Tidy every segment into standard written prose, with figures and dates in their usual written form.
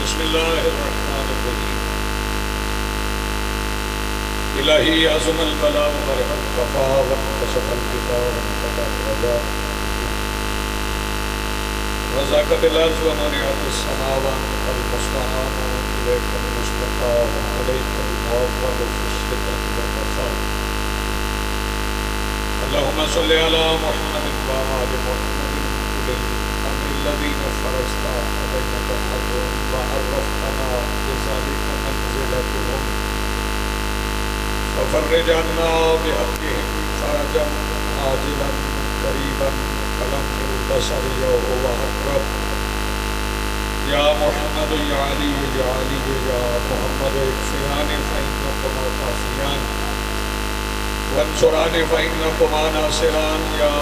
بسم اللہ الرحمن الرحیم الہی عظم البلا ورح القفا وانکشف القطا وانفتح الرجا وزاقت الارض ومنعت السماوات المستعان الیک المشتقى وعلیک المعول في الشدة والرخاء اللهم صل على محمد وآل محمد الأمر الذين فرزت بينك الحق وعرفتنا بذلك منزلتهم ففرج عنا بحقهم فرجا عاجلا قريبا فلم البصر وهو أقرب يا محمد يا علي يا علي يا محمد اكفيان فإنكما كافيان وانصران فإنكما ناصران يا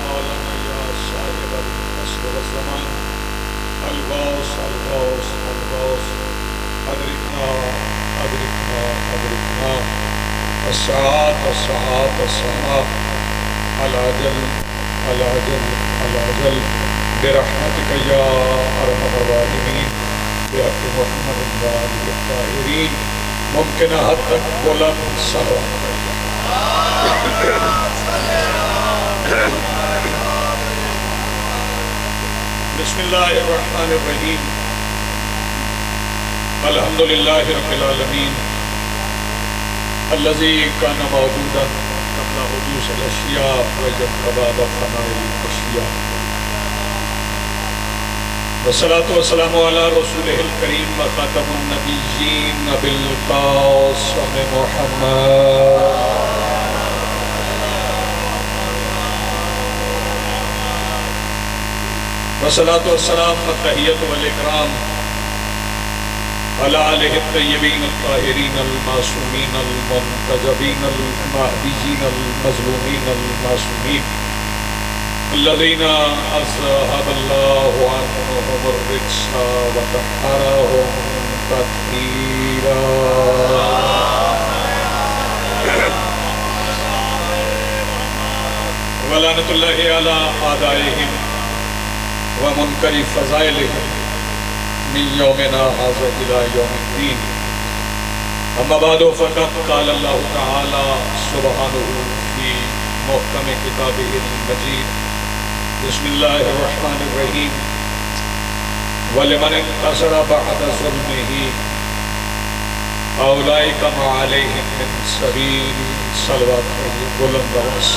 مولانا يا صاحب العصر والزمان الغوث الغوث الغوث أدركنا أدركنا أدركنا الساعات الساعات الساعات العجل العجل العجل برحمتك يا أرحم الراحمين بحق محمد وآله الطاهرين ممكن حدك بلند سرا بسم اللہ الرحمن الرحیم الحمد للہ رب العالمین الذي كان موجودا قبل حدوث الاشیاء وجد بعد فناء الاشیاء والصلاة والسلام على رسوله الكريم وخاتم النبيين أبي القاسم محمد والصلاة والسلام والتحية والإكرام على آله الطيبين الطاهرين المعصومين المنتجبين المهديين المظلومين المعصومين الذين أذهب الله عنهم الرجس وطهرهم تطهيرا ولعنة الله على أعدائهم ومنكر فضائلهم من يومنا هذا إلى يوم الدين أما بعد فقد قال الله تعالى سبحانه في محكم كتابه المجيد بسم الله الرحمن الرحيم ولمن انتصر بعد ظلمه أولئك ما عليهم من سبيل صلوات بلند آواز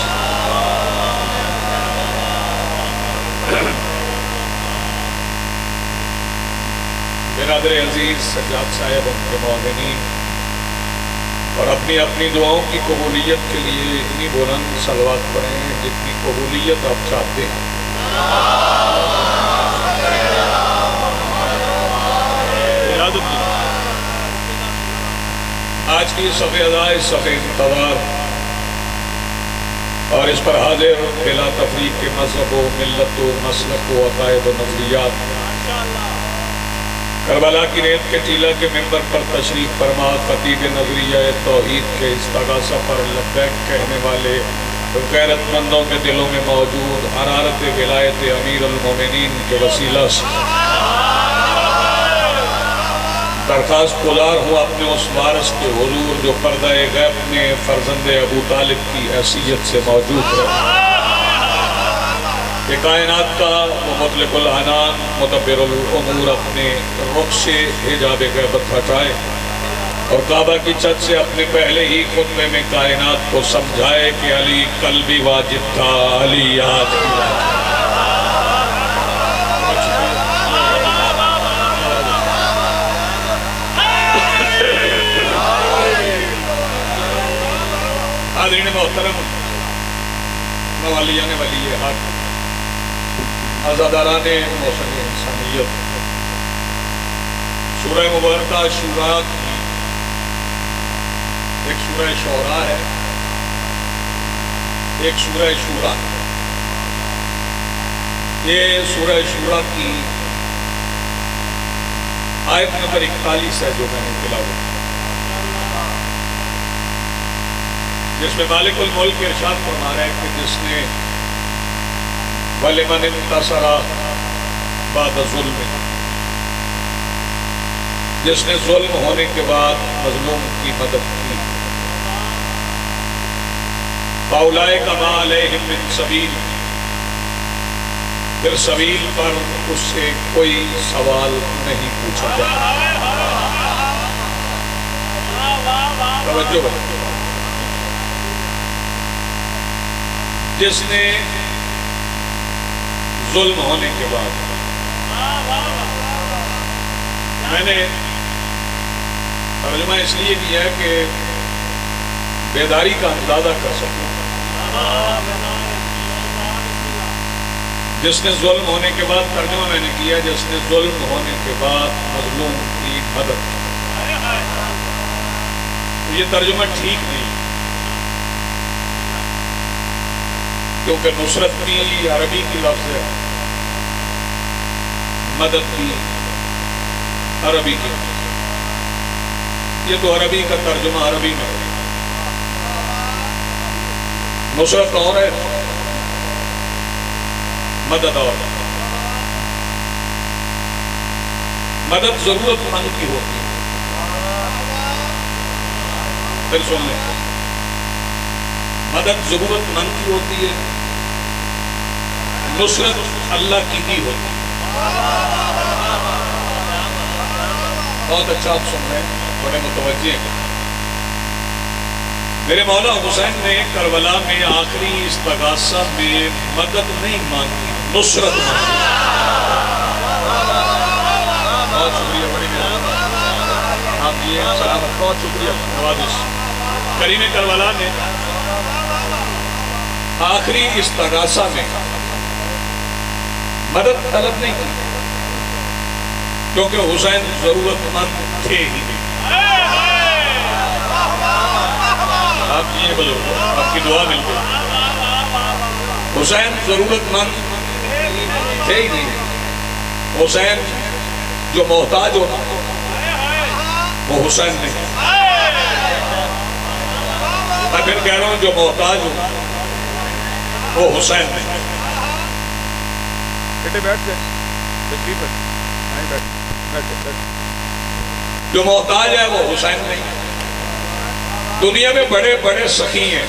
برادر عزیز سجاد صاحب ان کے معاونین اور اپنی اپنی دعاؤں کی قبولیت کے لیے اتنی بلند صلوات پڑھیں جتنی قبولیت آپ چاہتے ہیں آج کی صفحہ ادائے صفحہ انتوار اور اس پر حاضر بلا تفریق کے مذہب و ملت و مسلک و عقائد و نظریات کربلا کی ریت کے ٹیلہ کے ممبر پر تشریف فرما خطیب نظریہ توحید کے استغاثہ پر لبیک کہنے والے غیرت مندوں کے دلوں میں موجود حرارت ولایت امیر المومنین کے وسیلہ سے درخواست گزار ہوں اپنے اس وارث کے حضور جو پردہ غیب میں فرزند ابو طالب کی حیثیت سے موجود ہے کہ کائنات کا مطلق العنان مدبر الامور اپنے رخ سے حجاب غیبت ہٹائے اور کعبہ کی چھت سے اپنے پہلے ہی خطبے میں کائنات کو سمجھائے کہ علی کل بھی واجب تھا علی آج بھی واجب حاضرین محترم موالیان ولی حق عزاداران موسم انسانیت سورہ مبارکہ شورا کی ایک سورہ شعراء ہے ایک سورہ شورا یہ سورہ شورا کی آیت نمبر 41 ہے جو میں نے تلاوت جس میں مالک الملک ارشاد فرما رہا ہے کہ جس نے وَلِمَنِ انْتَصَرَ بَعْدَ ظُلْمِ جس نے ظلم ہونے کے بعد مظلوم کی مدد کی. فَأُولَئِكَ مَا عَلَيْهِم مِّن سَبِيلٍ، پھر سبیل پر اس سے کوئی سوال نہیں پوچھا جاتا. توجہ بھائی، جس نے ظلم ہونے کے بعد، میں نے ترجمہ اس لیے کیا کہ بیداری کا اندازہ کر سکوں. جس نے ظلم ہونے کے بعد، ترجمہ میں نے کیا جس نے ظلم ہونے کے بعد مظلوم کی مدد کی. یہ ترجمہ ٹھیک نہیں، کیونکہ نصرت بھی عربی کی لفظ ہے، مدد بھی عربی کی لفظ ہے. یہ تو عربی کا ترجمہ عربی میں ہے. نصرت اور ہے، مدد اور. مدد ضرورت مند کی ہوتی ہے. پھر سن لیں، مدد ضرورت مند کی ہوتی ہے، نصرت اللہ کی دی ہوتی ہے. بہت اچھا آپ سن رہے ہیں، بڑے متوجہ ہیں. میرے مولا حسین نے کربلا میں آخری استغاثہ میں مدد نہیں مانگی، نصرت مانگی. بہت شکریہ، بڑی مہربانی آپ یہ سلامت، بہت شکریہ نوازش. کریم کربلا نے آخری استغاثہ میں مدد طلب نہیں کی، کیونکہ حسین ضرورت مند تھے ہی نہیں. آپ یہ بولو، آپ کی دعا مل گئی. حسین ضرورت مند تھے ہی نہیں. حسین جو محتاج ہونا وہ حسین نہیں. میں پھر کہہ رہا ہوں جو محتاج ہو وہ حسین نہیں. بیٹے بیٹھ جائیں، تشریف بیٹھ. جو محتاج ہے وہ حسین نہیں. دنیا میں بڑے بڑے سخی ہیں،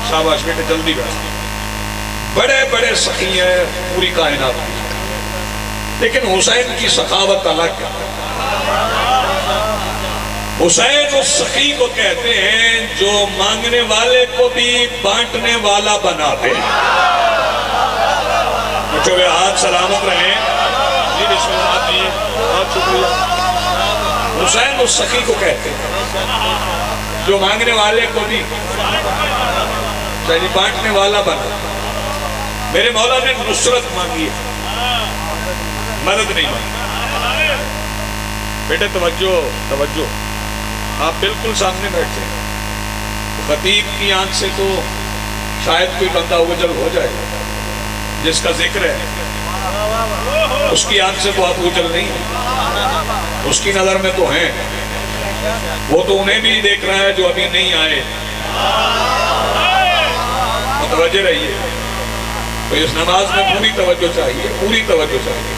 شاباش بیٹے جلدی بیٹھ. بڑے بڑے سخی ہیں پوری کائنات میں، لیکن حسین کی سخاوت الگ ہے. حسین اس سخی کو کہتے ہیں جو مانگنے والے کو بھی بانٹنے والا بنا دے. اٹھو ہوئے ہاتھ سلامت رہیں. جی بسم اللہ جی، بہت شکریہ. حسین اس سخی کو کہتے ہیں جو مانگنے والے کو بھی چاہیے بانٹنے والا بنا. میرے مولا نے نصرت مانگی ہے، مدد نہیں مانگی. بیٹے توجہ توجہ، آپ بالکل سامنے بیٹھے ہیں. خطیب کی آنکھ سے تو شاید کوئی بندہ اوجل ہو جائے، جس کا ذکر ہے اس کی آنکھ سے تو آپ اوجل نہیں ہیں. اس کی نظر میں تو ہیں، وہ تو انہیں بھی دیکھ رہا ہے جو ابھی نہیں آئے. متوجہ رہیے. تو اس نماز میں پوری توجہ چاہیے، پوری توجہ چاہیے.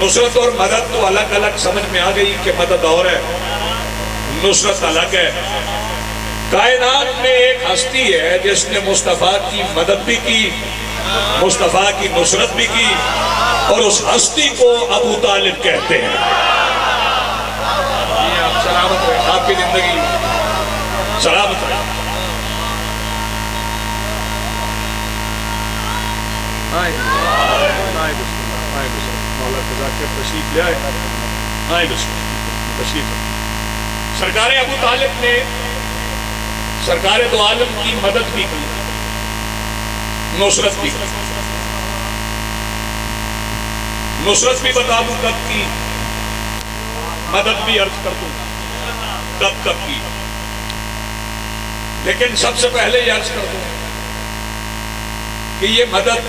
نصرت اور مدد تو الگ الگ سمجھ میں آ گئی کہ مدد اور ہے، نصرت الگ ہے. کائنات میں ایک ہستی ہے جس نے مصطفیٰ کی مدد بھی کی، مصطفیٰ کی نصرت بھی کی، اور اس ہستی کو ابو طالب کہتے ہیں. آپ سلامت رہیں، آپ کی زندگی سلامت رہیں. آئیں بسم اللہ، آئیں بسم اللہ. مولا تذاکر تشریف لے آئے. آئیں بسم اللہ، تشریف. سرکار ابو طالب نے سرکار دو عالم کی مدد بھی کی، نصرت بھی کی. نصرت بھی بتا دوں کب کی، مدد بھی عرض کر دوں کب کب کی. لیکن سب سے پہلے یہ عرض کر دوں کہ یہ مدد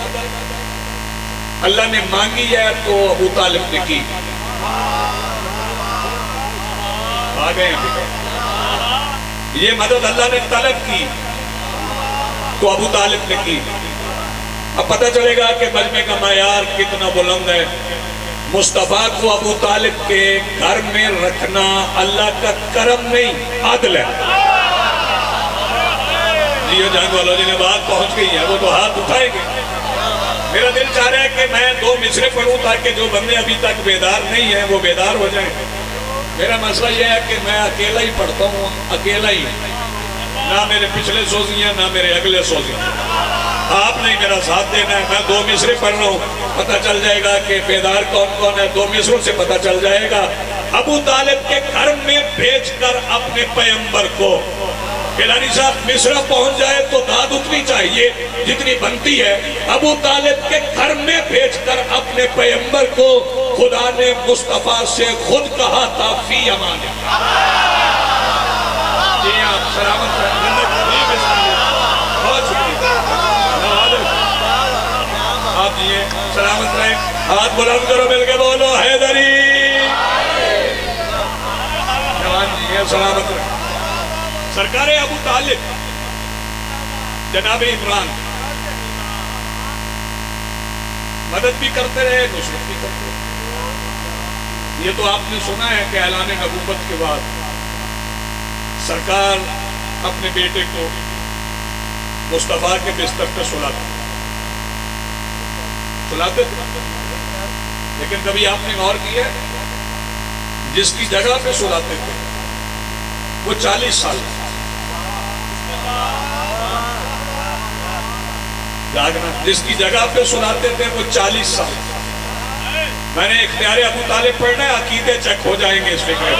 اللہ نے مانگی ہے تو ابو طالب نے کی. آگئے ہیں. یہ مدد اللہ نے طلب کی تو ابو طالب نے کی. اب پتہ چلے گا کہ مجمع کا معیار کتنا بلند ہے، مصطفیٰ کو ابو طالب کے گھر میں رکھنا اللہ کا کرم نہیں، عدل ہے۔ یہ جنگ والوں جنہیں بات پہنچ گئی ہے وہ تو ہاتھ اٹھائیں گے۔ میرا دل چاہ رہا ہے کہ میں 2 مصرے پڑھوں تاکہ جو بندے ابھی تک بیدار نہیں ہیں وہ بیدار ہو جائیں۔ میرا مسئلہ یہ ہے کہ میں اکیلا ہی پڑھتا ہوں، اکیلا ہی، نہ میرے پچھلے سوزی ہیں نہ میرے اگلے سوزی ہیں۔ آپ نے میرا ساتھ دینا ہے، میں 2 مصرے پڑھ رہا ہوں، پتہ چل جائے گا کہ بیدار کون کون ہے، 2 مصروں سے پتہ چل جائے گا۔ ابو طالب کے گھر میں بھیج کر اپنے پیغمبر کو، کلانی صاحب مصرہ پہنچ جائے تو داد اتنی چاہیے جتنی بنتی ہے۔ ابو طالب کے گھر میں بھیج کر اپنے پیغمبر کو خدا نے مصطفیٰ سے خود کہا تھا فی امان۔ جی آپ سلامت رہیں، بہت شکریہ آپ جی سلامت رہیں، ہاتھ بلند کرو مل کے بولو حیدری، جوان جی سلامت رہیں۔ سرکار ابو طالب جناب عمران مدد بھی کرتے رہے، نصرت بھی کرتے رہے۔ یہ تو آپ نے سنا ہے کہ اعلان نبوت کے بعد سرکار اپنے بیٹے کو مصطفیٰ کے بستر پہ سلاتے تھے، لیکن کبھی آپ نے غور کیا جس کی جگہ پہ سلاتے تھے وہ 40 سال جس کی جگہ پہ سلاتے تھے وہ 40 سال۔ میں نے اختیار ابو طالب پڑھنا ہے، عقیدے چیک ہو جائیں گے اس فکرے پہ۔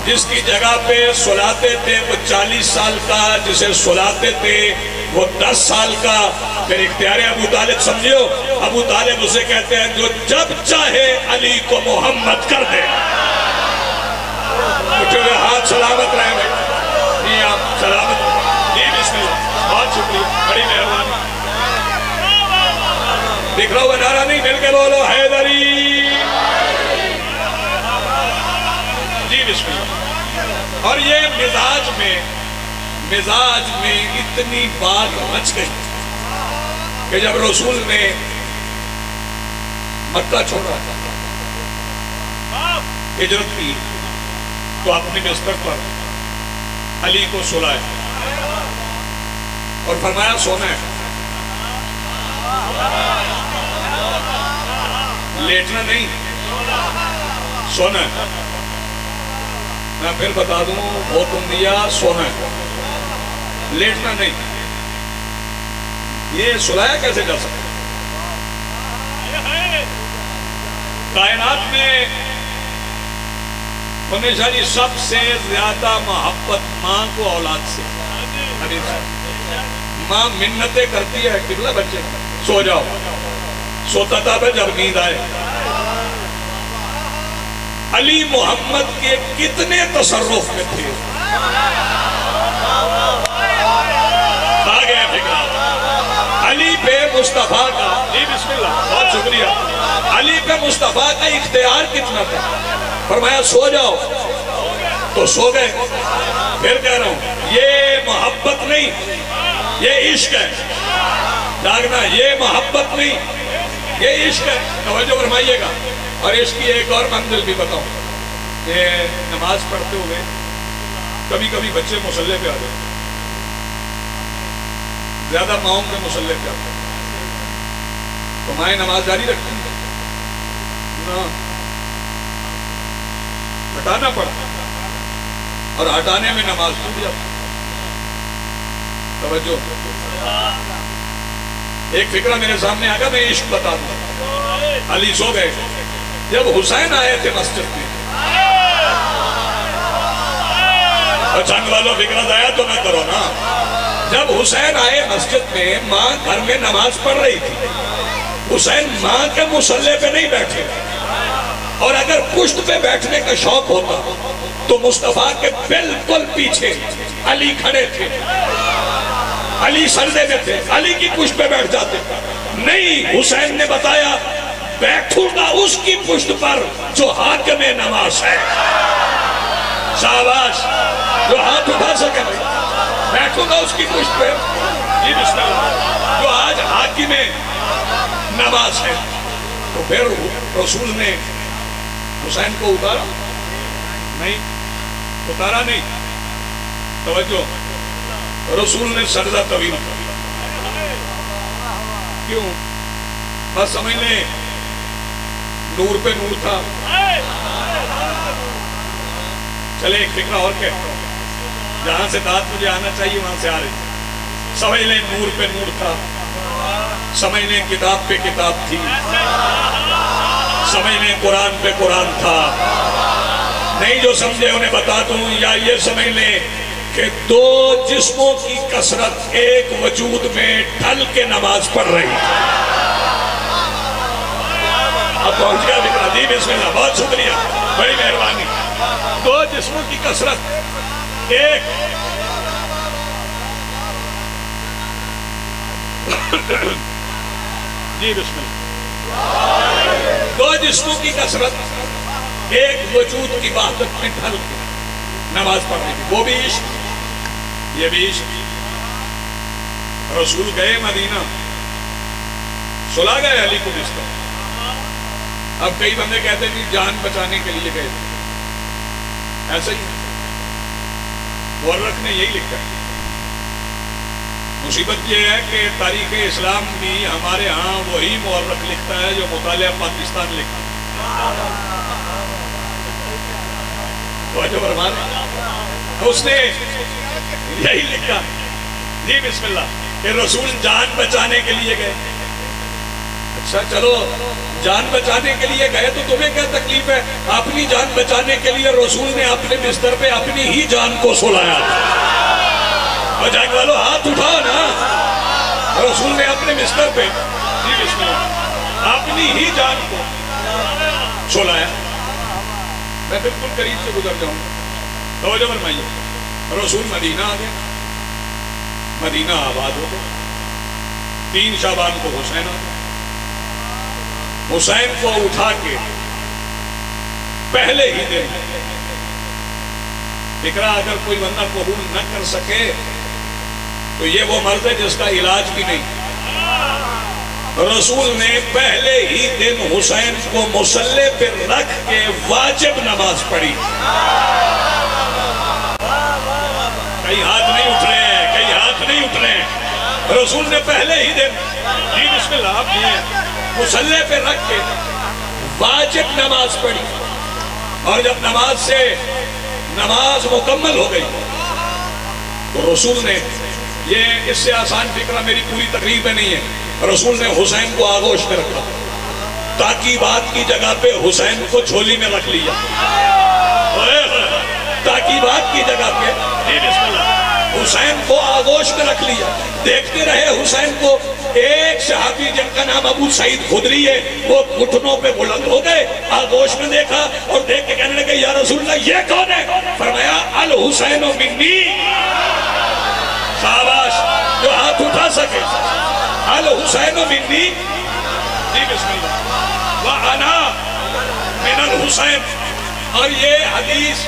جس کی جگہ پہ سلاتے تھے وہ 40 سال کا، جسے سلاتے تھے وہ 10 سال کا۔ پھر اختیار ابو طالب سمجھو، ابو طالب اسے کہتے ہیں جو جب چاہے علی کو محمد کر دے۔ اٹھے ہوئے ہاتھ سلامت رہیں گے، جی آپ سلامت رہیں، جی بسم اللہ، بہت شکریہ، بڑی مہربانی۔ دکھ رہا ہوا نعرہ نہیں، مل کے بولو حیدری، جی بسم اللہ۔ اور یہ مزاج میں اتنی بات مچ گئی کہ جب رسول نے مکہ چھوڑا ہجرت کی تو اپنے بستر پر علی کو سلایا اور فرمایا سونا ہے، لیٹنا نہیں، سونا ہے۔ میں پھر بتا دوں، حکم دیا سونا ہے، لیٹنا نہیں۔ یہ سلایا کیسے جا سکتا؟ کائنات میں ہمیشہ جی سب سے زیادہ محبت ماں کو اولاد سے۔ ماں منتیں کرتی ہے کہ بچے سو جاؤ، سوتا تھا پہ جب نیند آئے۔ علی محمد کے کتنے تصرف میں تھے، آگے فکرہ علی پہ مصطفیٰ کا، جی بسم اللہ، بہت شکریہ، علی پہ مصطفیٰ کا اختیار کتنا تھا؟ فرمایا سو جاؤ تو سو گئے۔ پھر کہہ رہا ہوں یہ محبت نہیں، یہ عشق ہے، جاگنا، یہ محبت نہیں، یہ عشق ہے۔ توجہ فرمائیے گا۔ اور عشق کی ایک اور منزل بھی بتاؤں کہ نماز پڑھتے ہوئے کبھی کبھی بچے مصلی پہ آتے، زیادہ ماؤں کے مصلی پہ آتے تو مائیں نماز جاری رکھتی ہیں، ہٹانا پڑتا اور ہٹانے میں نماز ٹوٹ جاتی۔ توجہ، ایک فکرہ میرے سامنے آگا، میں عشق بتا دوں۔ علی سو گئے، جب حسین آئے تھے مسجد میں، اور جنگ والوں فکرہ دایا تو میں کرو نا، جب حسین آئے مسجد میں، ماں گھر میں نماز پڑھ رہی تھی، حسین ماں کے مصلی پہ نہیں بیٹھے، اور اگر پشت پہ بیٹھنے کا شوق ہوتا تو مصطفیٰ کے بالکل پیچھے علی کھڑے تھے، علی سجدے میں تھے، علی کی پشت پہ بیٹھ جاتے۔ نہیں، حسین نے بتایا بیٹھوں گا اس کی پشت پر جو حاکم نماز ہے۔ شاباش، جو ہاتھ اٹھا سکے بیٹھوں گا اس کی پشت پہ، یہ بسم اللہ، جو آج حاکم نماز ہے۔ تو پھر رسول نے حسین کو اتارا نہیں توجہ، رسول نے سجدہ طویل کیوں؟ بس سمجھ لیں نور پہ نور تھا۔ چلے ایک فکرہ اور کہتا ہوں، جہاں سے بات مجھے آنا چاہیے وہاں سے آ رہی، سمجھ لیں نور پہ نور تھا، سمجھ لیں کتاب پہ کتاب تھی، سمجھ لیں قرآن پہ قرآن تھا، نہیں جو سمجھے انہیں بتا دوں، یا یہ سمجھ لیں کہ دو جسموں کی کثرت ایک وجود میں ڈھل کے نماز پڑھ رہی تھی۔ اب پہنچ گیا فکرہ دی، بسم اللہ، بہت شکریہ، بڑی مہربانی۔ دو جسموں کی کثرت ایک جی بسم اللہ، دو جسموں کی کثرت ایک وجود کی وحدت میں ڈھل کے نماز پڑھنے کی، وہ بھی عشق یہ بھی عشق۔ رسول گئے مدینہ، سلا گئے علی کو جس کا۔ اب کئی بندے کہتے ہیں جان بچانے کے لیے گئے، ایسا ہی مورخ نے یہی لکھا ہے۔ مصیبت یہ ہے کہ تاریخ اسلام بھی ہمارے ہاں وہی مورخ لکھتا ہے جو مطالعہ پاکستان لکھتا ہے۔ اس نے یہی لکھا جی بسم اللہ کہ رسول جان بچانے کے لیے گئے۔ اچھا چلو جان بچانے کے لیے گئے تو تمہیں کیا تکلیف ہے؟ اپنی جان بچانے کے لیے رسول نے اپنے بستر پہ اپنی ہی جان کو سلایا۔ اور جان والو ہاتھ اٹھاؤ نا، رسول نے اپنے بستر پہ جی بسم اللہ اپنی ہی جان کو سلایا۔ میں بالکل قریب سے گزر جاؤں، توجہ فرمائیے۔ رسول مدینہ آ گئے، مدینہ آباد ہو گئے۔ 3 شعبان کو حسین آ گئے، حسین کو اٹھا کے پہلے ہی دن فکرہ اگر کوئی بندہ قبول نہ کر سکے تو یہ وہ مرض ہے جس کا علاج بھی نہیں۔ رسول نے پہلے ہی دن حسین کو مصلی پر رکھ کے واجب نماز پڑھی۔ کئی ہاتھ نہیں اٹھ رہے ہیں، کئی ہاتھ نہیں اٹھ رہے ہیں۔ رسول نے پہلے ہی دن جی بسم اللہ آپ مصلی پر رکھ کے واجب نماز پڑھی، اور جب نماز مکمل ہو گئی تو رسول نے یہ اس سے آسان فکرہ میری پوری تقریر میں نہیں ہے، رسول نے حسین کو آغوش میں رکھا، تاکیبات کی جگہ پہ حسین کو جھولی میں رکھ لیا، تاکیبات کی جگہ پہ حسین کو آغوش میں رکھ لیا۔ دیکھتے رہے حسین کو، ایک صحابی جن کا نام ابو سعید خدری ہے وہ گھٹنوں پہ بلند ہو گئے، آغوش میں دیکھا اور دیکھ کے کہنے لگے یا رسول اللہ یہ کون ہے؟ فرمایا الحسین منی، شاباش جو ہاتھ اٹھا سکے، الحسین منی جی بسم اللہ وَأَنَا مِنَ الحسین۔ اور یہ حدیث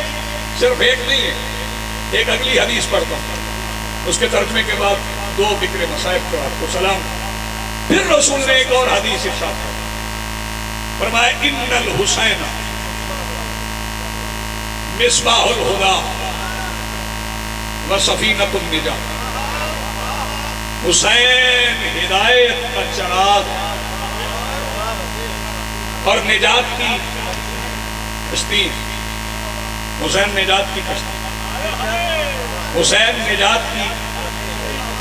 صرف ایک نہیں ہے، ایک اگلی حدیث پڑھتا ہوں، اس کے ترجمے کے بعد 2 فکر مصائب کو آپ کو سلام۔ پھر رسول نے ایک اور حدیث ارشاد فرمایا ان الحسین مصباح الہدی وسفینۃ النجاۃ، حسین ہدایت کا چراغ اور نجات کی کشتی، حسین نجات کی کشتی، حسین نجات کی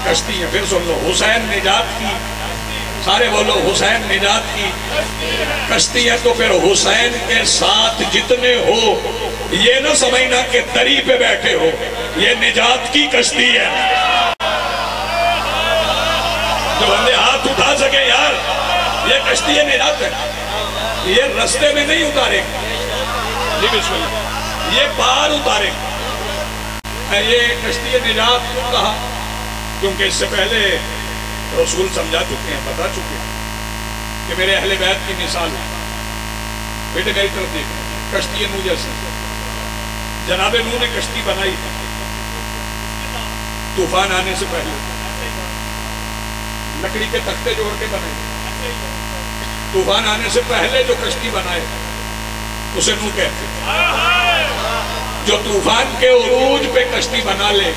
کشتی ہے۔ پھر سن لو، حسین نجات کی، سارے بولو حسین نجات کی کشتی ہے۔ تو پھر حسین کے ساتھ جتنے ہو یہ نہ سمجھنا کہ دری پہ بیٹھے ہو، یہ نجات کی کشتی ہے۔ جو بندے ہاتھ اٹھا سکے یار یہ کشتی نجات ہے، یہ رستے میں نہیں اتارے جی بسم اللہ، یہ باہر اتارے۔ یہ کشتی نجات کیوں کہا؟ کیونکہ اس سے پہلے رسول سمجھا چکے ہیں، بتا چکے ہیں کہ میرے اہل بیت کی مثال ہے۔ بیٹے میری طرف دیکھیں، کشتی نوح جیسی، جناب نوح نے کشتی بنائی طوفان آنے سے پہلے، لکڑی کے تختے جوڑ کے بنائے، طوفان آنے سے پہلے جو کشتی بنائے اسے نوح کہتے ہیں. جو طوفان کے عروج پہ کشتی بنا لے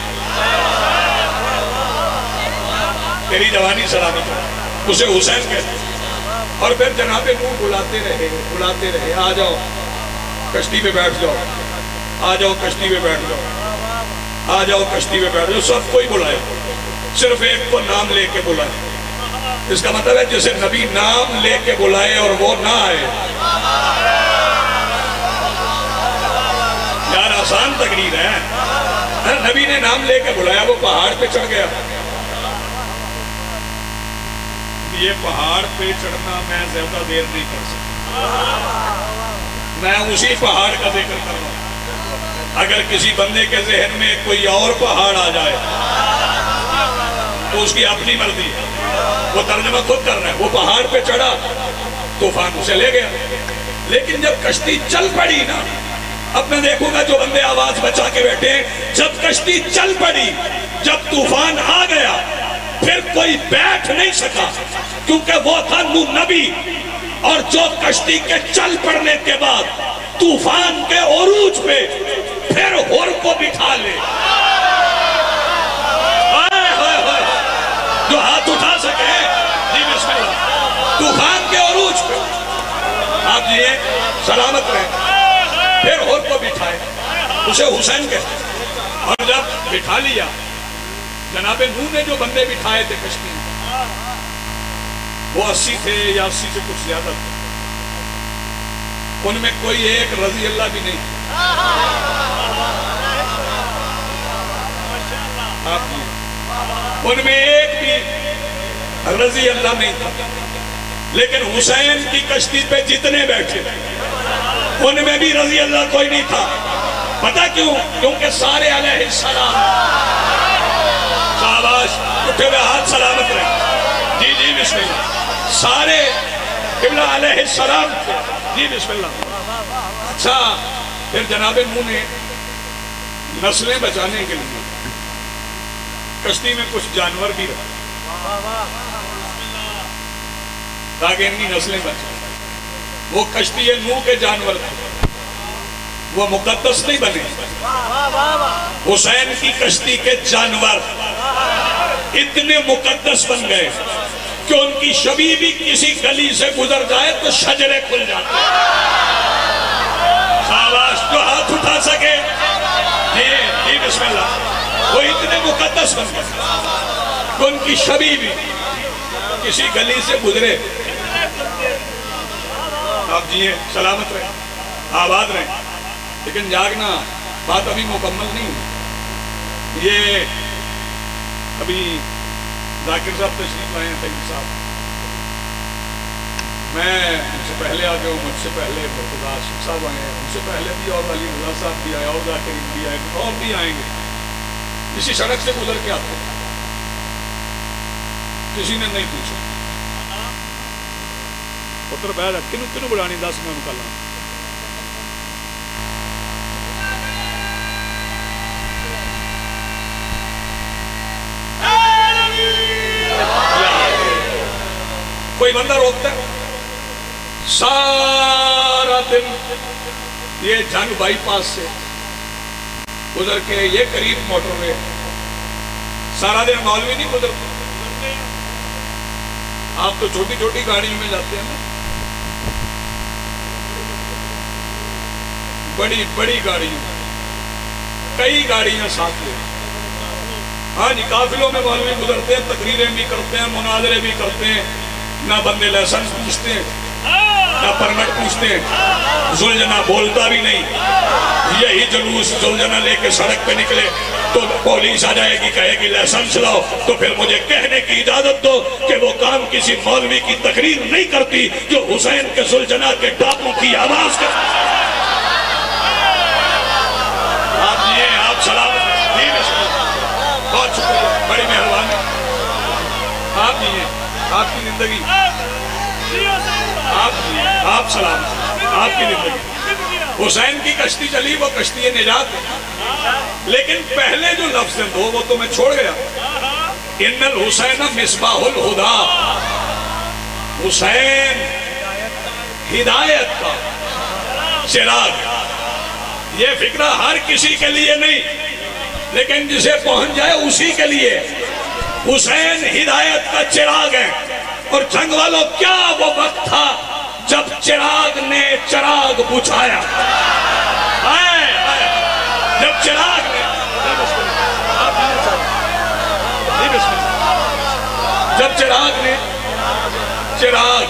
تیری جوانی سلامت ہے اسے حسین کہتے ہیں. اور پھر جناب نوح بلاتے رہے آ جاؤ کشتی پہ بیٹھ جاؤ, آ جاؤ کشتی پہ بیٹھ جاؤ, آ جاؤ کشتی پہ بیٹھ جاؤ. سب کوئی بلائے, صرف ایک کو نام لے کے بلائے. اس کا مطلب ہے جسے نبی نام لے کے بلائے اور وہ نہ آئے. یار آسان تقریر ہے. نبی نے نام لے کے بلایا, وہ پہاڑ پہ چڑھ گیا. یہ پہاڑ پہ چڑھنا میں زیادہ دیر نہیں کر سکتا, میں اسی پہاڑ کا ذکر کر رہا ہوں. اگر کسی بندے کے ذہن میں کوئی اور پہاڑ آ جائے تو اس کی اپنی مرضی ہے, وہ ترجمہ خود کر رہا ہے. وہ پہاڑ پہ چڑھا, طوفان اسے لے گیا. لیکن جب کشتی چل پڑی نا, اب میں دیکھوں گا جو بندے آواز بچا کے بیٹھے ہیں, جب کشتی چل پڑی, جب طوفان آ گیا, پھر کوئی بیٹھ نہیں سکا, کیونکہ وہ تھا نوح نبی. اور جو کشتی کے چل پڑنے کے بعد طوفان کے عروج پہ پھر ہور کو بٹھا لے, جو ہاتھ اٹھا سکے جی بسم اللہ, طوفان کے عروج پہ آپ جی سلامت رہے, پھر ہور کو بٹھائے, اسے حسین کہتے ہیں. اور جب بٹھا لیا, جناب نوح نے جو بندے بٹھائے تھے کشتی میں وہ 80 تھے یا 80 سے کچھ زیادہ تھے, ان میں کوئی ایک رضی اللہ بھی نہیں. ان میں ایک بھی رضی اللہ نہیں تھا. لیکن حسین کی کشتی پہ جتنے بیٹھے ان میں بھی رضی اللہ کوئی نہیں تھا. پتہ کیوں؟ کیونکہ سارے علیہ السلام, شاباش اٹھے ہوئے ہاتھ سلامت رہے جی جی بسم اللہ, سارے قبلہ علیہ السلام تھے جی بسم اللہ. اچھا پھر جناب نوح نے نسلیں بچانے کے لیے کشتی میں کچھ جانور بھی رکھے تاکہ ان کی نسلیں بچیں. وہ کشتی نوح کے جانور تھے, وہ مقدس نہیں بنے. حسین کی کشتی کے جانور اتنے مقدس بن گئے کہ ان کی شبیہ بھی کسی گلی سے گزر جائے تو شجرے کھل جاتے. شاباش جو ہاتھ اٹھا سکے جی بسم اللہ. وہ اتنے مقدس بن گئے کہ ان کی شبیہ بھی کسی گلی سے گزرے. آپ جی سلامت رہیں, آباد رہیں. لیکن جاگنا بات ابھی مکمل نہیں ہوئی. یہ ابھی ذاکر صاحب تشریف لائے ہیں, طیب صاحب, میں ان سے پہلے آ گیا ہوں, مجھ سے پہلے مرتضی عاشق صاحب آئے ہیں, ان سے پہلے بھی اور علی رضا صاحب بھی آئے, اور ذاکر بھی آئے, اور بھی آئیں گے. اسی سڑک سے گزر کے آتے ہیں, کسی نے نہیں پوچھا. پتر بہر ہے کنو بلانی 10 میں مکلہ کوئی بندہ روکتا ہے. سارا دن یہ جنگ بائی پاس سے گزر کے یہ قریب موٹر وے, سارا دن مولوی نہیں گزرتا. آپ تو چھوٹی چھوٹی گاڑیوں میں جاتے ہیں, بڑی بڑی گاڑیوں, کئی گاڑیاں ساتھ لے. ہاں جی قافلوں میں مولوی گزرتے ہیں, تقریریں بھی کرتے ہیں, مناظرے بھی کرتے ہیں, نہ بندے لائسنس پوچھتے ہیں نہ پرمٹ پوچھتے ہیں. زلجنا بولتا بھی نہیں. یہی جلوس زلجنا لے کے سڑک پہ نکلے تو پولیس آ جائے گی, کہے گی لائسنس لاؤ, تو پھر مجھے کہنے کی اجازت دو کہ وہ کام کسی مولوی کی تقریر نہیں کرتی جو حسین کے زلجنا کے ڈاکوں کی آواز کرتی. آپ یہ آپ سلامت بہت شکریہ, بڑی مہربانی. آپ یہ آپ کی زندگی, آپ سلامت, آپ کی زندگی. حسین کی کشتی چلی, وہ کشتی نجات ہے. لیکن پہلے جو لفظ ہیں دو وہ تو میں چھوڑ گیا. ان الحسین مصباح الہدا, حسین ہدایت کا چراغ. یہ فکرہ ہر کسی کے لیے نہیں، لیکن جسے پہنچ جائے اسی کے لیے. حسین ہدایت کا چراغ ہے. اور جنگ والوں کیا وہ وقت تھا جب چراغ نے چراغ بجھایا. جب چراغ نے چراغ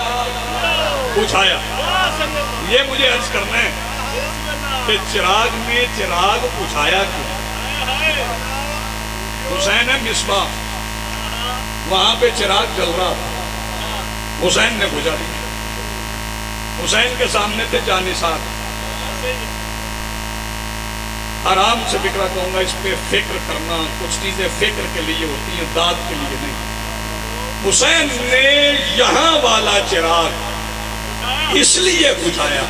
بجھایا. یہ مجھے عرض کرنا ہے کہ چراغ نے چراغ بجھایا کیوں؟ حسین ہے مصباح، وہاں پہ چراغ جل رہا تھا، حسین نے بجھا دیا. حسین کے سامنے تھے جانثار. آرام سے فکرہ کہوں گا، اس پہ فکر کرنا. کچھ چیزیں فکر کے لیے ہوتی ہیں، داد کے لیے نہیں. حسین نے یہاں والا چراغ اس لیے بجھایا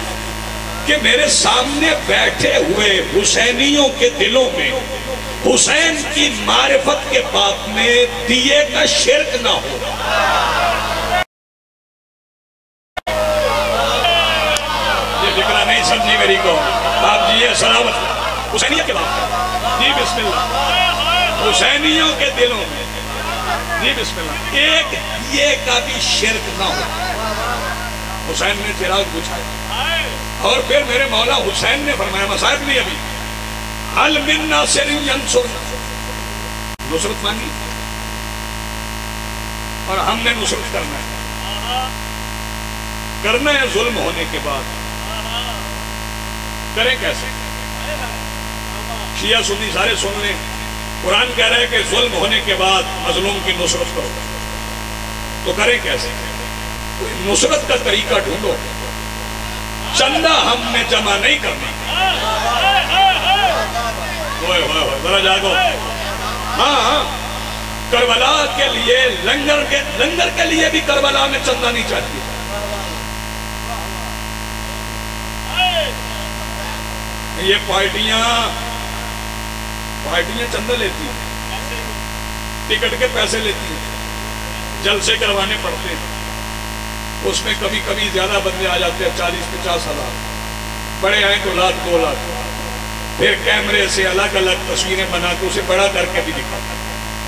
کہ میرے سامنے بیٹھے ہوئے حسینیوں کے دلوں میں حسین کی معرفت کے بعد میں دیے کا شرک نہ ہو. یہ فکرہ نہیں سمجھی میری کو آپ جی. یہ سلامت حسینیت کے بعد جی بسم اللہ. حسینیوں کے دلوں میں جی بسم اللہ ایک دیے کا بھی شرک نہ ہو. حسین نے چراغ بجھایا. اور پھر میرے مولا حسین نے فرمایا، مصائب نہیں ابھی، حل من ناصر ینصر، نصرت مانگی اور ہم نے نصرت کرنا ہے ظلم ہونے کے بعد. کریں کیسے؟ شیعہ سنی سارے سن لیں. قرآن کہہ رہا ہے کہ ظلم ہونے کے بعد مظلوم کی نصرت کرو. تو کریں کیسے؟ کوئی نصرت کا طریقہ ڈھونڈو. چندہ ہم نے جمع نہیں کرنا. ذرا جاگو. ہاں کربلا کے لیے لنگر کے لیے بھی کربلا میں چندہ نہیں چاہیے. یہ پارٹیاں چندہ لیتی ہیں، ٹکٹ کے پیسے لیتی ہیں، جلسے کروانے پڑتے ہیں. اس میں کبھی کبھی زیادہ بندے آ جاتے ہیں، 40-50 ہزار. بڑے آئیں تو 1 2 لاکھ. پھر کیمرے سے الگ الگ تصویریں بنا کے اسے بڑا کر کے بھی دکھاتے.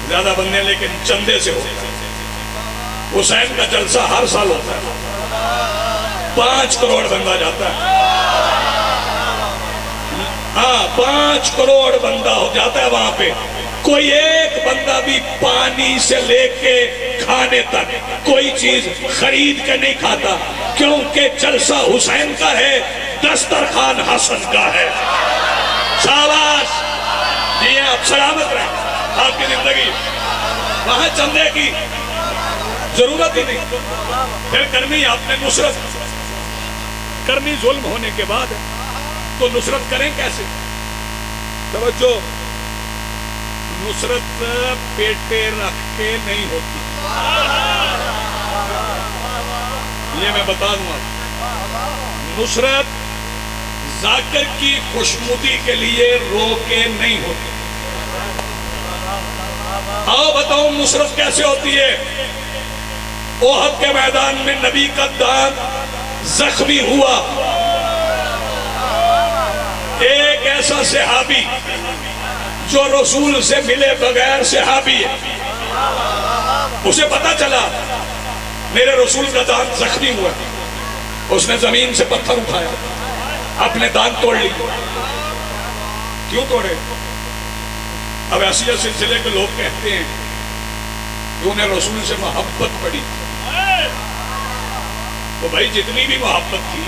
زیادہ بندے لیکن چندے سے ہوتے ہیں. حسین کا جلسہ ہر سال ہوتا ہے، 5 کروڑ بندہ جاتا ہے. ہاں 5 کروڑ بندہ ہو جاتا ہے وہاں پہ. کوئی ایک بندہ بھی پانی سے لے کے کھانے تک کوئی چیز خرید کے نہیں کھاتا، کیونکہ جلسہ حسین کا ہے، دسترخوان حسن کا ہے. شاباش جی. آپ سلامت رہیں آپ کی زندگی. وہاں چندے کی ضرورت ہی نہیں. پھر کرنی آپ نے نصرت کرنی ظلم ہونے کے بعد. تو نصرت کریں کیسے؟ توجہ، نصرت پیٹے رکھ کے نہیں ہوتی. یہ میں بتا دوں آپ. نصرت ذاکر کی خوشنودی کے لیے رو کے نہیں ہوتی. آؤ بتاؤں نصرت کیسے ہوتی ہے. احد کے میدان میں نبی کا دانت زخمی ہوا. ایک ایسا صحابی جو رسول سے ملے بغیر صحابی ہے، اسے پتا چلا میرے رسول کا دانت زخمی ہوا. اس نے زمین سے پتھر اٹھایا، اپنے دانت توڑ لی. کیوں توڑے؟ اب ایسیہ سلسلے کے لوگ کہتے ہیں کہ انہیں رسول سے محبت پڑی. تو بھائی جتنی بھی محبت تھی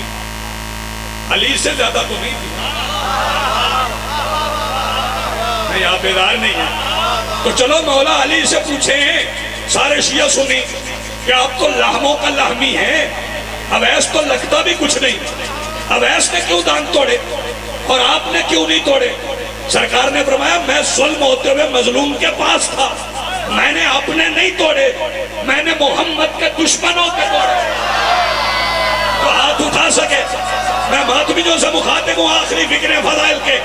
علی سے زیادہ تو نہیں تھی. نہیں آپ بیدار نہیں ہیں. تو چلو مولا علی سے پوچھیں سارے شیعہ سنی کہ آپ تو لحموں کا لحمی ہیں، اویس تو لگتا بھی کچھ نہیں. اویس نے کیوں دانت توڑے اور آپ نے کیوں نہیں توڑے؟ سرکار نے فرمایا میں ظلم ہوتے ہوئے مظلوم کے پاس تھا، میں نے اپنے نہیں توڑے، میں نے محمد کے دشمنوں کے توڑے. تو ہاتھ اٹھا سکے. میں ماتمیوں سے مخاطب ہوں آخری فکر فضائل کے.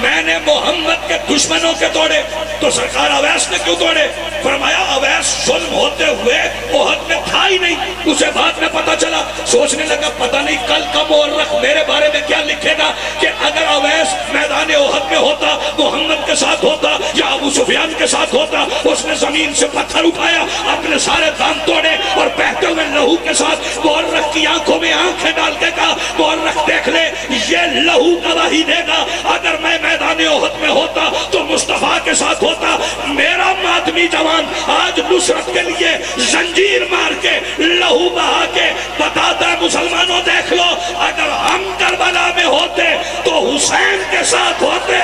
میں نے محمد کے دشمنوں کے توڑے تو سرکار اویس نے کیوں توڑے؟ فرمایا اویس ظلم ہوتے ہوئے احد میں تھا ہی نہیں، اسے بعد میں پتا چلا، سوچنے لگا پتہ نہیں کل کا مورخ میرے بارے میں کیا لکھے گا کہ اگر اویس میدان احد میں ہوتا، محمد کے ساتھ ہوتا یا ابو سفیان کے ساتھ ہوتا، اس نے زمین سے پتھر اٹھایا، اپنے سارے دان توڑے اور بہتے ہوئے لہو کے ساتھ مورخ کی آنکھوں میں آنکھیں ڈال کے کہا مورخ دیکھ لے یہ لہو گواہی دے گا، اگر میں میدان احد میں ہوتا تو مصطفیٰ کے ساتھ ہوتا۔ میرا ماتمی جوان آج نصرت کے لیے زنجیر مار کے لہو بہا کے بتاتا ہے مسلمانوں دیکھ لو اگر ہم کربلا میں ہوتے تو حسین کے ساتھ ہوتے۔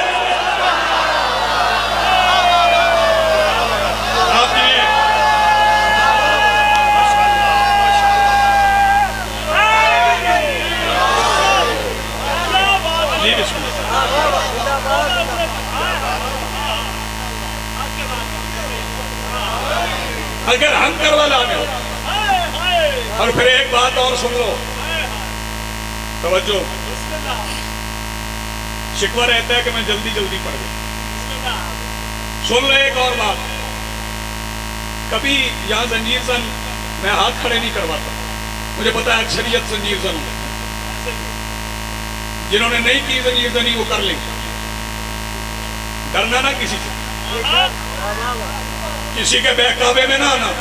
اگر ہم کربلا میں ہو۔ اور پھر ایک بات اور سن لو، توجہ، شکوہ رہتا ہے کہ میں جلدی جلدی پڑھ دوں، سن لو ایک اور بات، کبھی یہاں زنجیر زن میں ہاتھ کھڑے نہیں کرواتا، مجھے پتا ہے اکثریت زنجیر زن ہے، جنہوں نے نہیں کی زنجیر زنی وہ کر لیں، ڈرنا نہ کسی سے، کسی کے بہکاوے میں نہ آنا،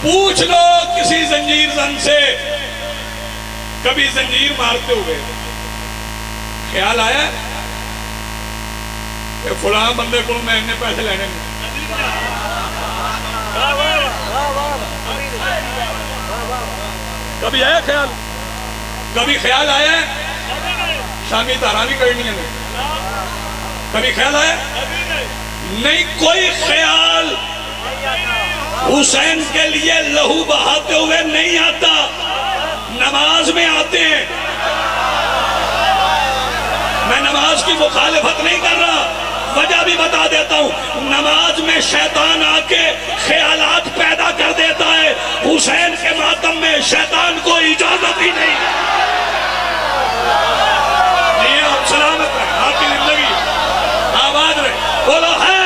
پوچھ لو کسی زنجیر زن سے کبھی زنجیر مارتے ہوئے خیال آیا کہ فلاں بندے کو میں نے پیسے لینے میں، کبھی آیا خیال؟ کبھی خیال آیا شامی تارانی کرنی ہے؟ کبھی خیال آیا؟ نہیں، کوئی خیال حسین کے لیے لہو بہاتے ہوئے نہیں آتا، نماز میں آتے ہیں۔ میں نماز کی مخالفت نہیں کر رہا، وجہ بھی بتا دیتا ہوں، نماز میں شیطان آ کے خیالات پیدا کر دیتا ہے، حسین کے ماتم میں شیطان کو اجازت ہی نہیں۔ یہ آپ سلامت رہے، آپ کی زندگی آباد رہے، بولو حیدر۔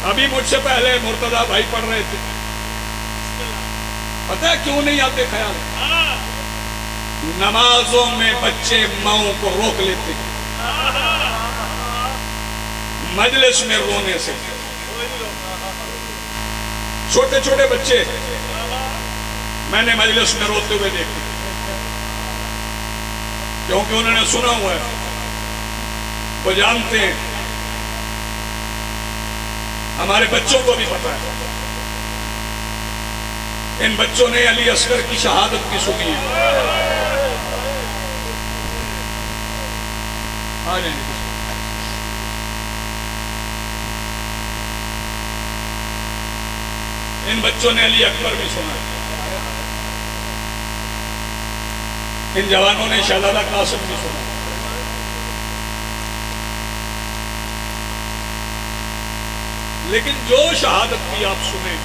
ابھی مجھ سے پہلے مرتضیٰ بھائی پڑھ رہے تھے، پتہ ہے کیوں نہیں آتے خیال؟ نمازوں میں بچے ماؤں کو روک لیتے مجلس میں رونے سے، چھوٹے چھوٹے بچے میں نے مجلس میں روتے ہوئے دیکھے، کیونکہ انہوں نے سنا ہوا ہے، وہ جانتے ہیں، ہمارے بچوں کو بھی پتا ہے، ان بچوں نے علی اصغر کی شہادت کی سنی ہے۔ آ جائیں گے، ان بچوں نے علی اکبر بھی سنا ہے، ان جوانوں نے شہزادہ قاسم بھی سنا ہے۔ لیکن جو شہادت کی آپ سنیں،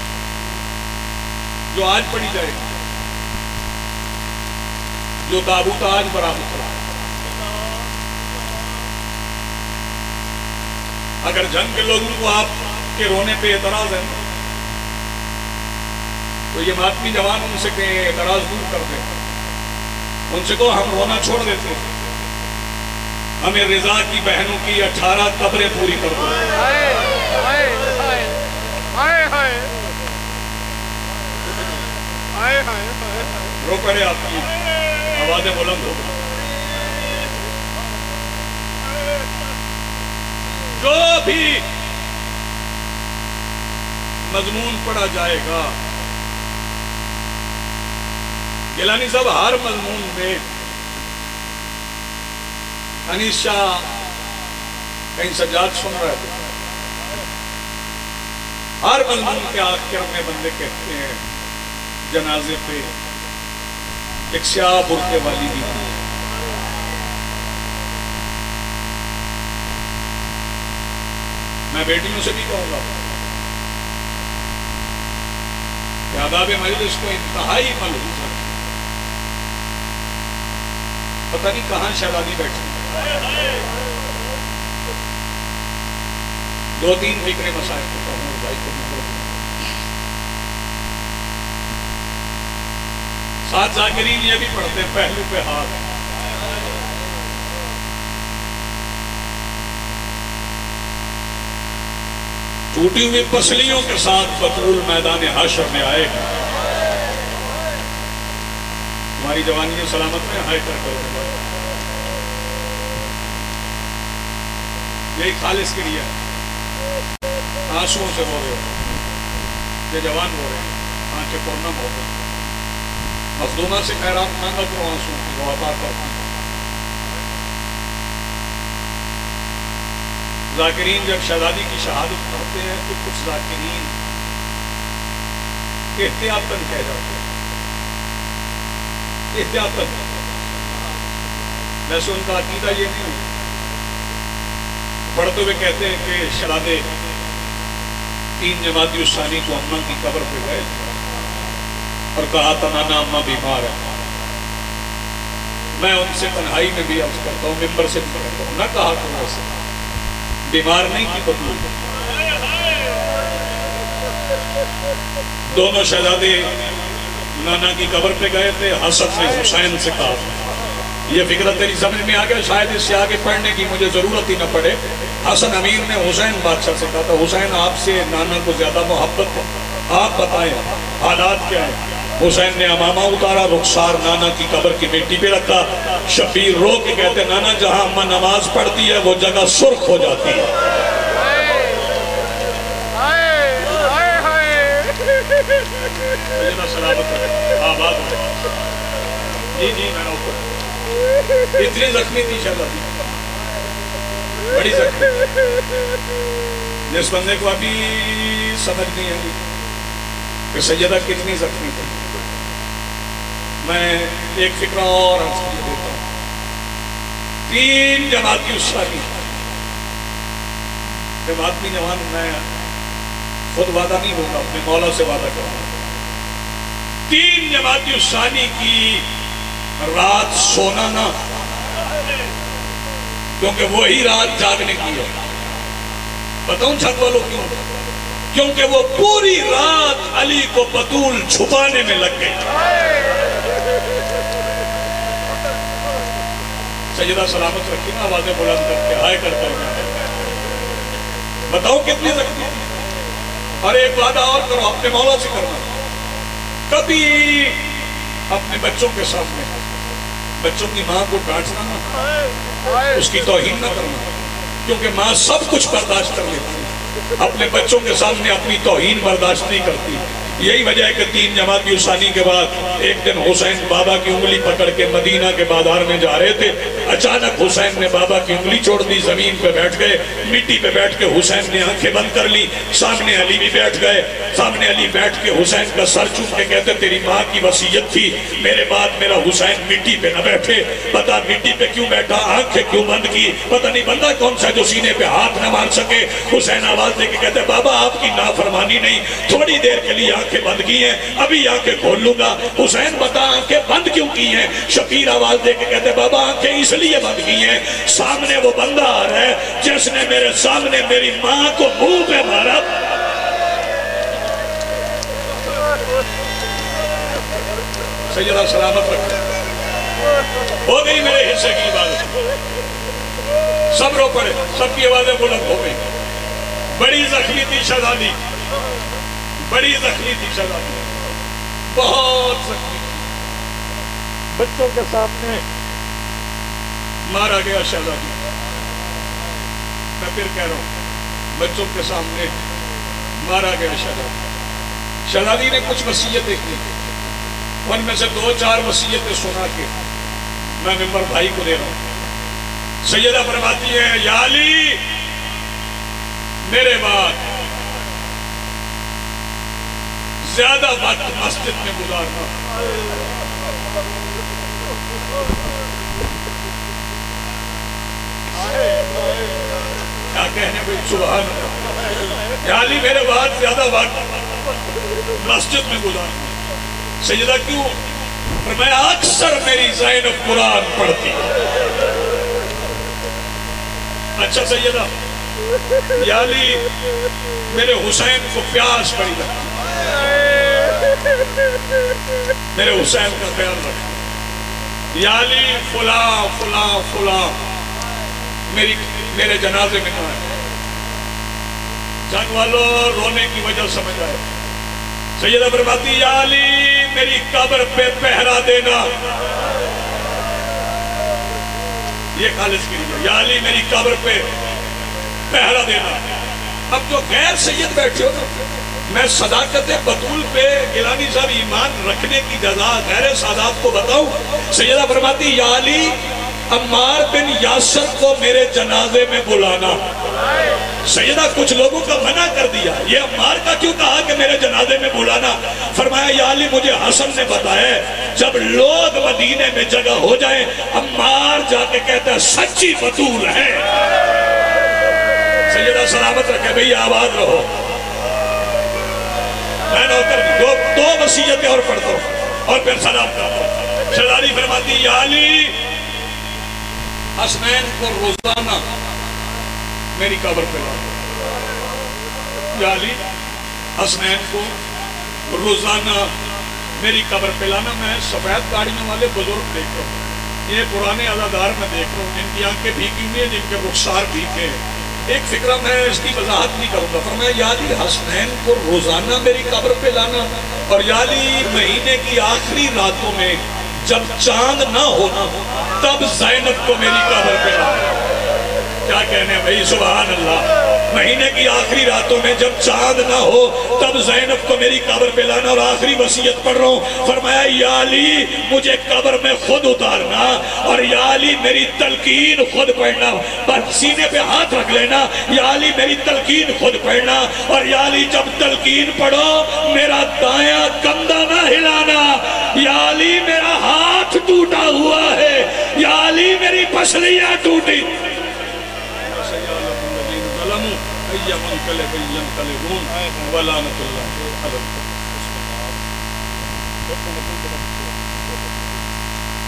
جو آج پڑھی جائے گی، جو تابوت آج برآمد کرا، اگر جنگ کے لوگوں کو آپ کے رونے پہ اعتراض ہے تو یہ ماتمی جوان ان سے کہیں اعتراض دور کر دیں، ان سے کہو ہم رونا چھوڑ دیتے ہیں، ہمیں رضا کی بہنوں کی 18 قبریں پوری کر دو۔ رو پڑے آپ کی آوازیں بلند ہو، جو بھی مضمون پڑھا جائے گا، گیلانی صاحب ہر مضمون میں انیس شاہ کہیں سجاد سن رہے تھے، ہر مضمون کے آخر میں بندے کہتے ہیں جنازے پہ ایک سیاہ برقعے والی بھی تھی. میں بیٹیوں سے بھی کہوں گا کہ آداب مجلس کو انتہائی ملحوظ ہے. پتہ نہیں کہاں شہزادی بیٹھی. دو تین فکرے مسائل کو کہوں بھائی کو ساتھ ذاکرین یہ بھی پڑھتے ہیں پہلو پہ ہاتھ. ٹوٹی ہوئی پسلیوں کے ساتھ بطول میدان حشر میں آئے گا. ہماری جوانی سلامت میں ہائے کر کرو. یہی خالص کے لیے آنسوؤں سے رو رہے ہو. یہ جوان رو رہے ہیں آنکھیں پرنم ہو گئی. مخدومہ سے خیرات مانگا کرو آنسوؤں کی وہ عطا کرتا. ذاکرین جب شہزادی کی شہادت پڑھتے ہیں تو کچھ ذاکرین احتیاطاً کہہ جاتے ہیں. احتیاطاً. ویسے ان کا عقیدہ یہ نہیں ہے. پڑھتے ہوئے کہتے ہیں کہ شہزادے 3 جمادی الثانی کو اماں کی قبر پہ گئے اور کہا تھا نانا اماں بیمار ہے. میں ان سے تنہائی میں بھی عرض کرتا ہوں ممبر سے بھی کہتا ہوں نہ کہا کرو ایسے. بیمار نہیں کی بطول. دونوں شہزادے نانا کی قبر پہ گئے تھے. حسن نے حسین سے کہا یہ فکرہ تیری سمجھ میں آ گیا شاید اس سے آگے پڑھنے کی مجھے ضرورت ہی نہ پڑے. حسن امیر نے حسین بادشاہ سے کہا تھا حسین آپ سے نانا کو زیادہ محبت ہے آپ بتائیں حالات کیا ہیں. حسین نے امامہ اتارا رخسار نانا کی قبر کی مٹی پہ رکھا. شبیر رو کے کہتے نانا جہاں اماں نماز پڑھتی ہے وہ جگہ سرخ ہو جاتی ہے. جی جی میں اتنی زخمی تھی شہزادی بڑی زخمی. جس بندے کو ابھی سمجھ نہیں آئی کہ سیدہ کتنی زخمی تھی. میں ایک فکرہ اور عرض کیے دیتا ہوں. 3 جمادی الثانی جب آدمی جوان میں خود وعدہ نہیں ہوگا اپنے مولا سے وعدہ کروں. 3 جمادی الثانی کی رات سونا نہ کیونکہ وہی رات جاگنے کی ہے. بتاؤں چھت والوں کیوں؟ کیونکہ وہ پوری رات علی کو بطول چھپانے میں لگ گئی. سیدہ سلامت رکھی نا آوازیں بلند کر کے ہائے کرتے ہیں. بتاؤ کتنی زخمی. اور ایک وعدہ اور کرو اپنے مولا سے کرنا کبھی اپنے بچوں کے سامنے بچوں کی ماں کو ڈانٹنا نہ اس کی توہین نہ کرنا کیونکہ ماں سب کچھ برداشت کر لیتی ہے. اپنے بچوں کے سامنے اپنی توہین برداشت نہیں کرتی. یہی وجہ ہے کہ 3 جمادی الثانی کے بعد ایک دن حسین بابا کی انگلی پکڑ کے مدینہ کے بازار میں جا رہے تھے. اچانک حسین نے بابا کی انگلی چھوڑ دی. زمین پہ بیٹھ گئے. مٹی پہ بیٹھ کے حسین نے آنکھیں بند کر لی. سامنے علی بھی بیٹھ گئے. سامنے علی بیٹھ کے حسین کا سر چوم کے کہتے تیری ماں کی وصیت تھی میرے بعد میرا حسین مٹی پہ نہ بیٹھے. بتا مٹی پہ کیوں بیٹھا آنکھیں کیوں بند کی. پتہ نہیں بندہ کون سا جو سینے پہ ہاتھ نہ مار سکے. حسین آواز دے کے کہتے بابا آپ کی نافرمانی نہیں تھوڑی دیر کے لیے آنکھیں بند کی ہیں ابھی آنکھیں کھول لوں گا. حسین بتا آنکھیں بند کیوں کی ہیں. شبیر آواز دے کے کہتے بابا آنکھیں اس لیے بند کی ہیں سامنے وہ بندہ آ رہا ہے جس نے میرے سامنے میری ماں کو منہ پہ مارا. سیدہ سلامت رکھتے ہو گئی میرے حصے کی عبادت. سب رو پڑے سب کی آوازیں بلند ہو گئی. بڑی زخمی تھی شہزادی بڑی زخمی تھی شہزادی بہت زخمی تھی. بچوں کے سامنے مارا گیا شہزادی. میں پھر کہہ رہا ہوں بچوں کے سامنے مارا گیا شہزادی. شہزادی نے کچھ وصیتیں کی ان میں سے 2-4 وصیتیں سنا کے میں ممبر بھائی کو دے رہا ہوں. سیدہ فرماتی ہے یا علی میرے بعد زیادہ وقت مسجد میں گزارنا. کیا کہنے بھائی سبحان اللہ. یا علی میرے بعد زیادہ وقت مسجد میں گزارنا. سیدہ کیوں؟ فرمایا اکثر میری زینب قرآن پڑھتی. اچھا سیدہ یا علی میرے حسین کو پیاس پڑی لگتی. میرے حسین کا خیال رکھنا. یا علی فلاں فلاں فلاں میرے جنازے میں نہ آئے. جان والوں رونے کی وجہ سمجھ آئے. سیدہ فرماتی یا علی میری قبر پہ پہرا دینا. یہ خالص کے لیے یا علی میری قبر پہ پہرا دینا. اب جو غیر سید بیٹھے ہو میں صداقت بطول پہ گیلانی صاحب ایمان رکھنے کی جزا غیر سادات کو بتاؤں. سیدہ فرماتی یا علی عمار بن یاسر کو میرے جنازے میں بلانا. سیدہ کچھ لوگوں کا منع کر دیا یہ عمار کا کیوں کہا کہ میرے جنازے میں بلانا. فرمایا یا علی مجھے حسن نے بتایا جب لوگ مدینے میں جگہ ہو جائیں عمار جا کے کہتا ہے سچی بطول ہے. سیدہ سلامت رکھے بھئی آباد رہو. میں نوکر دو وصیتیں اور پڑھتا ہوں اور پھر سلام کرتا ہوں. شہزادی فرماتی یا علی حسنین کو روزانہ میری قبر پہ لانا. یا علی حسنین کو روزانہ میری قبر پہ لانا. میں سفید گاڑیوں والے بزرگ دیکھ رہا ہوں. یہ پرانے عزادار میں دیکھ رہا ہوں جن کی آنکھیں بھیگی ہوئی ہیں جن کے رخسار بھیگے ہیں. ایک فکرہ میں اس کی وضاحت نہیں کروں گا. فرمایا یا علی حسنین کو روزانہ میری قبر پہ لانا اور یا علی مہینے کی آخری راتوں میں جب چاند نہ ہونا تب زینب کو میری قبر پہ لانا. کیا کہنے ہیں بھئی سبحان اللہ. مہینے کی آخری راتوں میں جب چاند نہ ہو تب زینب کو میری قبر پہ لانا. اور آخری وصیت پڑھ رہا ہوں. فرمایا یا علی مجھے قبر میں خود اتارنا اور یا علی میری تلقین خود پڑھنا. بس سینے پہ ہاتھ رکھ لینا. یا علی میری تلقین خود پڑھنا اور یا علی جب تلقین پڑھو میرا دایاں کندھا نہ ہلانا. یا علی میرا ہاتھ ٹوٹا ہوا ہے. یا علی میری پسلیاں ٹوٹی. ولعنت اللہ علیہ